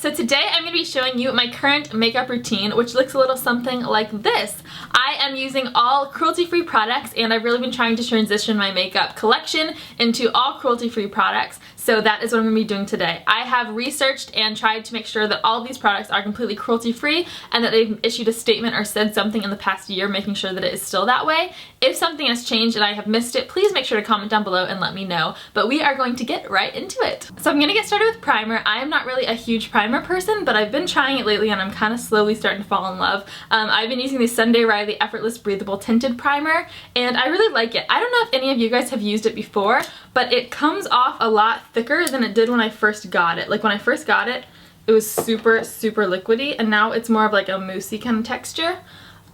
So today I'm going to be showing you my current makeup routine, which looks a little something like this. I am using all cruelty-free products, and I've really been trying to transition my makeup collection into all cruelty-free products. So that is what I'm going to be doing today. I have researched and tried to make sure that all of these products are completely cruelty-free and that they've issued a statement or said something in the past year making sure that it is still that way. If something has changed and I have missed it, please make sure to comment down below and let me know. But we are going to get right into it. So I'm going to get started with primer. I am not really a huge primer person, but I've been trying it lately and I'm kind of slowly starting to fall in love. I've been using the Sunday Riley Effortless Breathable Tinted Primer, and I really like it. I don't know if any of you guys have used it before, but it comes off a lot thicker than it did when I first got it. Like when I first got it, it was super liquidy, and now it's more of like a moussey kind of texture.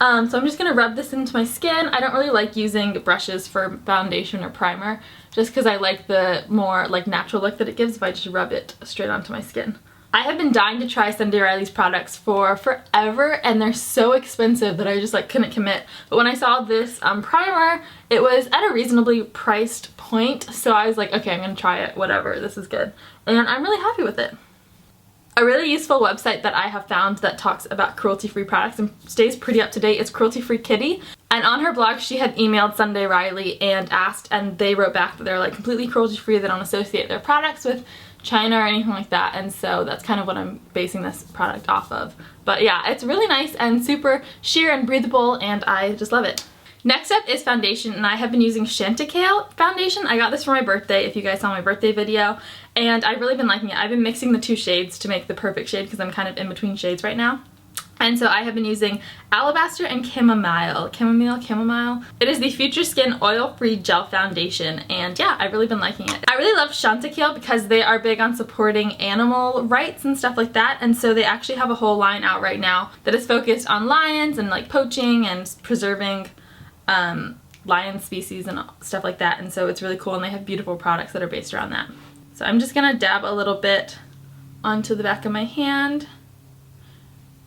So I'm just going to rub this into my skin. I don't really like using brushes for foundation or primer, just because I like the more like natural look that it gives if I just rub it straight onto my skin. I have been dying to try Sunday Riley's products for forever, and they're so expensive that I just like couldn't commit. But when I saw this primer, it was at a reasonably priced point, so I was like, okay, I'm gonna try it, whatever, this is good. And I'm really happy with it. A really useful website that I have found that talks about cruelty-free products and stays pretty up to date is Cruelty-Free Kitty. And on her blog, she had emailed Sunday Riley and asked, and they wrote back that they're like completely cruelty-free. They don't associate their products with China or anything like that, and so that's kind of what I'm basing this product off of. But yeah, it's really nice and super sheer and breathable, and I just love it. Next up is foundation, and I have been using Chanticleer foundation. I got this for my birthday, if you guys saw my birthday video, and I've really been liking it. I've been mixing the two shades to make the perfect shade because I'm kind of in between shades right now. And so I have been using Alabaster and Chamomile. It is the Future Skin Oil-Free Gel Foundation, and yeah, I've really been liking it. I really love Chanticleer because they are big on supporting animal rights and stuff like that, and so they actually have a whole line out right now that is focused on lions and like poaching and preserving lion species and stuff like that, and so it's really cool, and they have beautiful products that are based around that. So I'm just gonna dab a little bit onto the back of my hand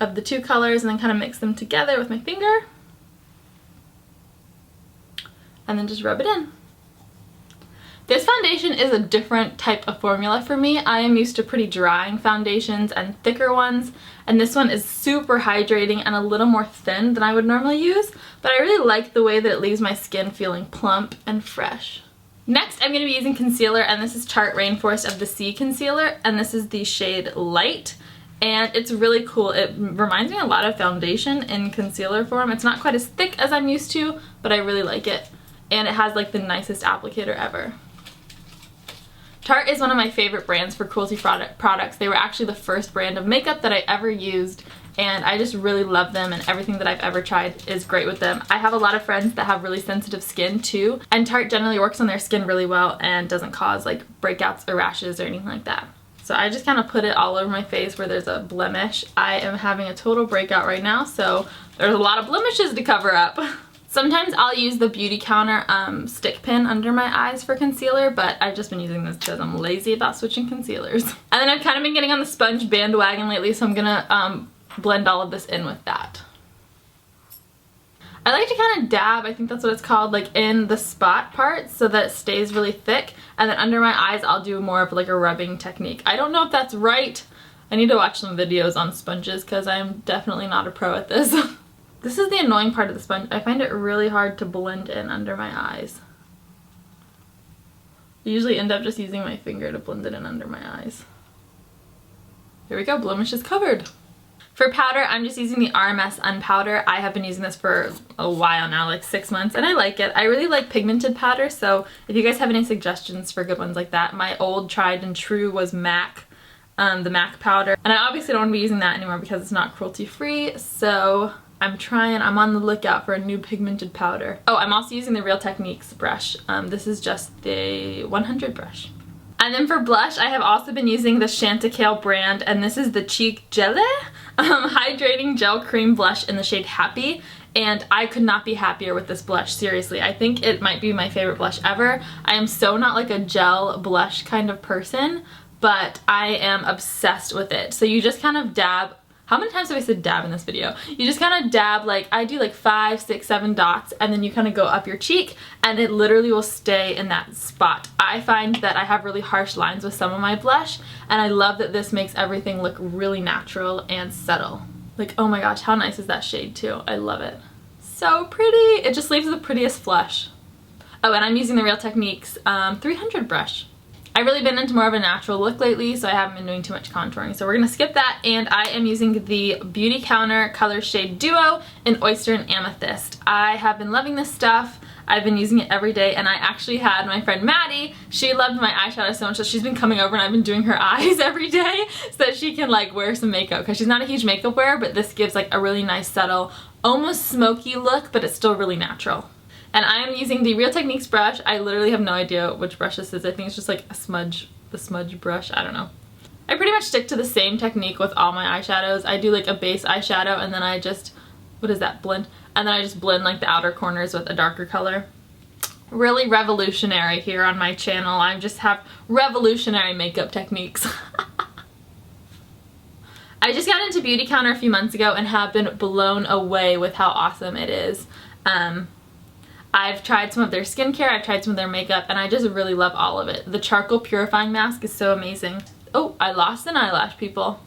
of the two colors and then kind of mix them together with my finger and then just rub it in. This foundation is a different type of formula for me. I am used to pretty drying foundations and thicker ones, and this one is super hydrating and a little more thin than I would normally use, but I really like the way that it leaves my skin feeling plump and fresh. Next, I'm going to be using concealer, and this is Tarte Rainforest of the Sea concealer, and this is the shade Light. And it's really cool. It reminds me a lot of foundation in concealer form. It's not quite as thick as I'm used to, but I really like it. And it has like the nicest applicator ever. Tarte is one of my favorite brands for cruelty products. They were actually the first brand of makeup that I ever used, and I just really love them, and everything that I've ever tried is great with them. I have a lot of friends that have really sensitive skin too, and Tarte generally works on their skin really well and doesn't cause like breakouts or rashes or anything like that. So I just kind of put it all over my face where there's a blemish. I am having a total breakout right now, so there's a lot of blemishes to cover up. Sometimes I'll use the Beauty Counter stick pin under my eyes for concealer, but I've just been using this because I'm lazy about switching concealers. And then I've kind of been getting on the sponge bandwagon lately, so I'm gonna blend all of this in with that. I like to kind of dab, I think that's what it's called, like in the spot part so that it stays really thick, and then under my eyes I'll do more of like a rubbing technique. I don't know if that's right. I need to watch some videos on sponges because I'm definitely not a pro at this. This is the annoying part of the sponge. I find it really hard to blend in under my eyes. I usually end up just using my finger to blend it in under my eyes. Here we go, blemish is covered. For powder, I'm just using the RMS Unpowder. I have been using this for a while now, like 6 months, and I like it. I really like pigmented powder, so if you guys have any suggestions for good ones like that, my old tried and true was MAC, the MAC powder. And I obviously don't want to be using that anymore because it's not cruelty-free, so I'm on the lookout for a new pigmented powder. Oh, I'm also using the Real Techniques brush. This is just the 100 brush. And then for blush, I have also been using the Chanticleer brand, and this is the Cheek Jelly Hydrating Gel Cream Blush in the shade Happy. And I could not be happier with this blush, seriously. I think it might be my favorite blush ever. I am so not like a gel blush kind of person, but I am obsessed with it. So you just kind of dab How many times have I said dab in this video? You just kind of dab, like, I do like 5, 6, 7 dots, and then you kind of go up your cheek, and it literally will stay in that spot. I find that I have really harsh lines with some of my blush, and I love that this makes everything look really natural and subtle. Like, oh my gosh, how nice is that shade too? I love it. So pretty. It just leaves the prettiest flush. Oh, and I'm using the Real Techniques 300 brush. I've really been into more of a natural look lately, so I haven't been doing too much contouring. So we're going to skip that, and I am using the Beauty Counter Color Shade Duo in Oyster and Amethyst. I have been loving this stuff. I've been using it every day, and I actually had my friend Maddie, she loved my eyeshadow so much that she's been coming over and I've been doing her eyes every day so that she can like wear some makeup, because she's not a huge makeup wearer, but this gives like a really nice subtle, almost smoky look, but it's still really natural. And I am using the Real Techniques brush. I literally have no idea which brush this is. I think it's just like a smudge, the smudge brush. I don't know. I pretty much stick to the same technique with all my eyeshadows. I do like a base eyeshadow and then I just, what is that, blend? And then I just blend like the outer corners with a darker color. Really revolutionary here on my channel. I just have revolutionary makeup techniques. I just got into Beauty Counter a few months ago and have been blown away with how awesome it is. I've tried some of their skincare, I've tried some of their makeup, and I just really love all of it. The charcoal purifying mask is so amazing. Oh, I lost an eyelash, people.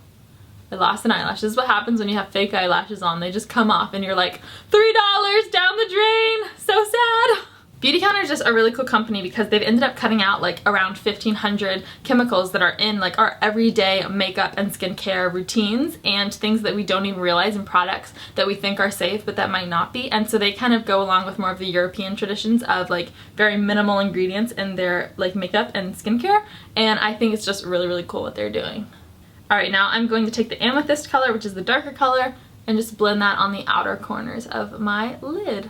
I lost an eyelash. This is what happens when you have fake eyelashes on. They just come off and you're like, $3 down the drain. So sad. Beauty Counter is just a really cool company because they've ended up cutting out like around 1,500 chemicals that are in like our everyday makeup and skincare routines and things that we don't even realize in products that we think are safe but that might not be. And so they kind of go along with more of the European traditions of like very minimal ingredients in their like makeup and skincare. And I think it's just really, really cool what they're doing. Alright, now I'm going to take the Amethyst color, which is the darker color, and just blend that on the outer corners of my lid.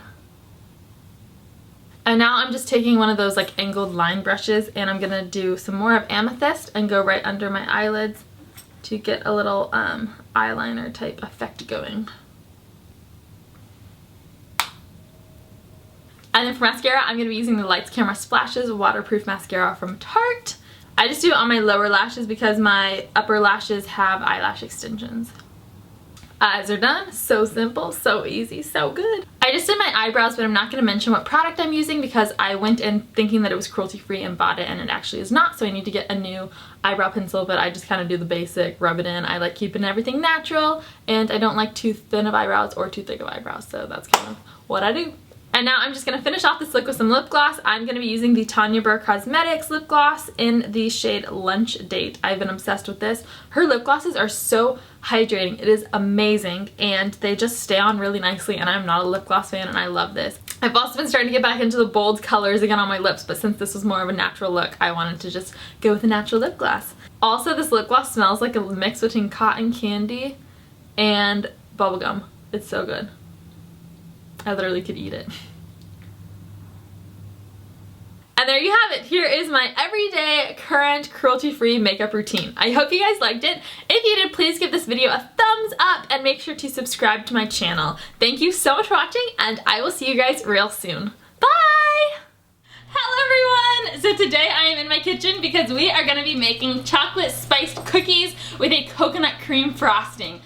And now I'm just taking one of those like angled line brushes and I'm gonna do some more of Amethyst and go right under my eyelids to get a little eyeliner type effect going. And then for mascara, I'm gonna be using the Lights Camera Splashes waterproof mascara from Tarte. I just do it on my lower lashes because my upper lashes have eyelash extensions. Eyes are done. So simple, so easy, so good. I just did my eyebrows, but I'm not going to mention what product I'm using because I went in thinking that it was cruelty-free and bought it, and it actually is not, so I need to get a new eyebrow pencil, but I just kind of do the basic, rub it in. I like keeping everything natural, and I don't like too thin of eyebrows or too thick of eyebrows, so that's kind of what I do. And now I'm just going to finish off this look with some lip gloss. I'm going to be using the Tanya Burr Cosmetics lip gloss in the shade Lunch Date. I've been obsessed with this. Her lip glosses are so hydrating. It is amazing and they just stay on really nicely, and I'm not a lip gloss fan and I love this. I've also been starting to get back into the bold colors again on my lips, but since this was more of a natural look, I wanted to just go with a natural lip gloss. Also, this lip gloss smells like a mix between cotton candy and bubblegum. It's so good. I literally could eat it. And there you have it. Here is my everyday current cruelty-free makeup routine. I hope you guys liked it. If you did, please give this video a thumbs up and make sure to subscribe to my channel. Thank you so much for watching, and I will see you guys real soon. Bye! Hello everyone! So today I am in my kitchen because we are going to be making chocolate spiced cookies with a coconut cream frosting.